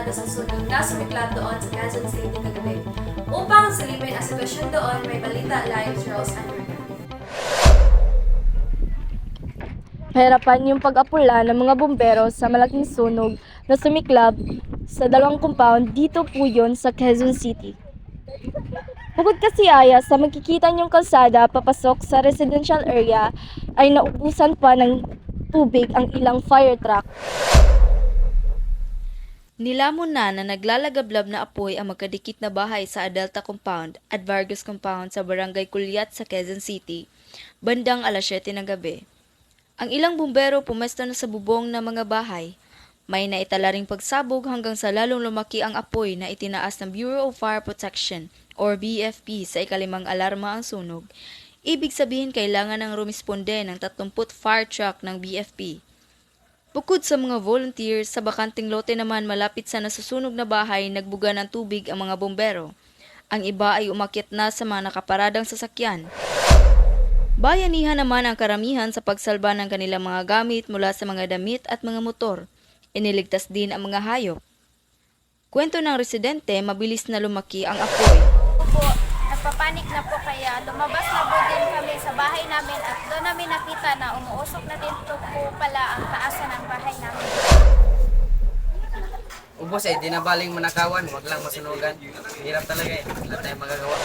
barkada sa sunog na sumiklab doon sa Quezon City kagabi. Upang silipin ang sitwasyon doon, may balita live si Rose Andrea. Hirapan yung pag-apula ng mga bumbero sa malaking sunog na sumiklab sa dalawang compound dito po yun sa Quezon City. Bukod kasi sa makikita niyong kalsada papasok sa residential area ay naubusan pa ng tubig ang ilang fire truck. Nilamon na naglalagablab na apoy ang magkadikit na bahay sa Adelta Compound at Vargas Compound sa Barangay Culiat sa Quezon City, bandang alas 7 ng gabi. Ang ilang bumbero pumesto na sa bubong ng mga bahay. May naitala ring pagsabog hanggang sa lalong lumaki ang apoy na itinaas ng Bureau of Fire Protection or BFP sa ikalimang alarma ang sunog. Ibig sabihin kailangan ng rumisponde ng 30 fire truck ng BFP. Bukod sa mga volunteers, sa bakanting lote naman malapit sa nasusunog na bahay, nagbuga ng tubig ang mga bombero. Ang iba ay umakyat na sa mga nakaparadang sasakyan. Bayanihan naman ang karamihan sa pagsalba ng kanilang mga gamit mula sa mga damit at mga motor. Iniligtas din ang mga hayop. Kwento ng residente, mabilis na lumaki ang apoy. Nagpapanik na po kaya lumabas na po din kami sa bahay namin at doon namin nakita na umuusok na din po pala ang taasan ng bahay namin. Ubos di na baling manakawan, wag lang masunugan. Hirap talaga wala tayong magagawa.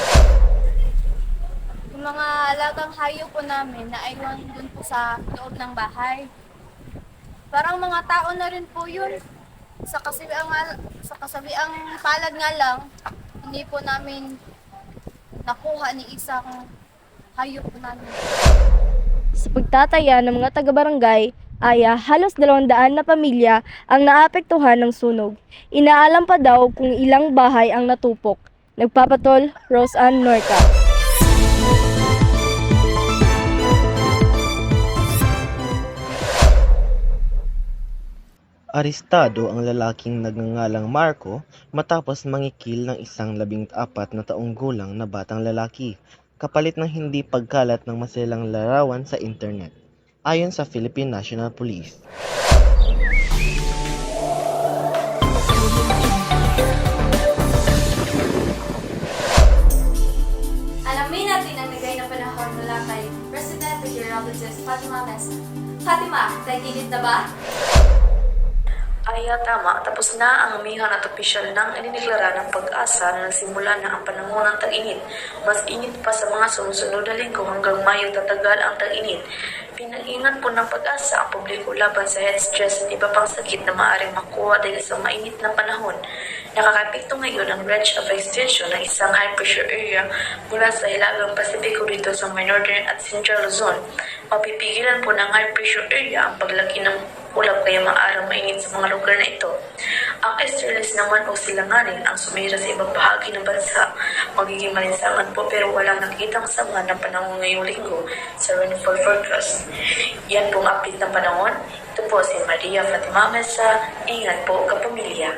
Yung mga alagang hayop po namin na aywan dun po sa loob ng bahay. Parang mga tao na rin po yun. Sa kasabiang palad nga lang, hindi po namin nakuha ni isang hayop po namin. Sa pagtataya ng mga taga-barangay, halos 200 na pamilya ang naapektuhan ng sunog. Inaalam pa daw kung ilang bahay ang natupok. Nagpapatol, Rose Ann Norca. Arestado ang lalaking nagngangalang Marco matapos mangikil ng isang 14 na taong gulang na batang lalaki, kapalit ng hindi pagkalat ng masilang larawan sa internet, ayon sa Philippine National Police. Alamin natin ang bigay na panahon mula kay President Meteorologist Fatima Mesa. Fatima, nagigit na ba? Tama. Tapos na ang amihan at opisyal ng ininiglara ng pag-asa na nagsimula na ang panahon ng tag-init. Mas init pa sa mga sumusunod na linggo hanggang Mayo tatagal ang tag-init. Pinag-ingat po ng pag-asa ang publiko laban sa heat stress at iba pang sakit na maaaring makuha dahil sa mainit na panahon. Nakakapekto ngayon ang range of extension ng isang high-pressure area mula sa hilagang Pasipiko dito sa may northern at central Luzon. Mapipigilan po ng high-pressure area ang paglaki ng ulap kaya maaaring mainit sa mga lugar na ito. Ang easterlies naman o silanganin ang sumira sa ibang bahagi ng bansa. Magiging malinsangan po pero walang nakitang sama ng panahon ngayong linggo sa rainfall forecast. Yan pong update ng panahon. Ito po si Maria Fatima Mesa. Ingat po kapamilya.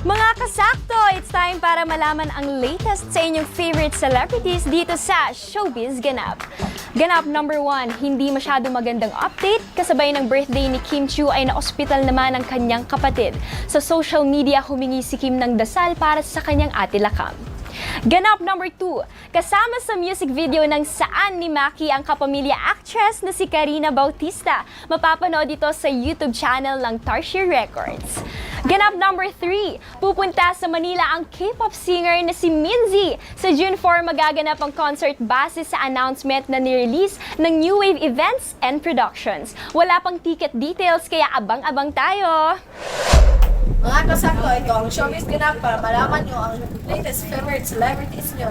Mga kasakto, it's time para malaman ang latest sa inyong favorite celebrities dito sa Showbiz Ganap. Ganap number 1, hindi masyado magandang update. Kasabay ng birthday ni Kim Chiu ay na-ospital naman ang kanyang kapatid. Sa social media, humingi si Kim ng dasal para sa kanyang ate Lakam. Ganap number 2, kasama sa music video ng Saan ni Maki ang kapamilya actress na si Karina Bautista. Mapapanood ito sa YouTube channel ng Tarsier Records. Ganap number 3, pupunta sa Manila ang K-pop singer na si Minzy. Sa June 4, magaganap ang concert base sa announcement na nirelease ng New Wave Events and Productions. Wala pang ticket details kaya abang-abang tayo! Mga kasakto, ito ang Showbiz Ganap para malaman nyo ang latest favorite celebrities nyo.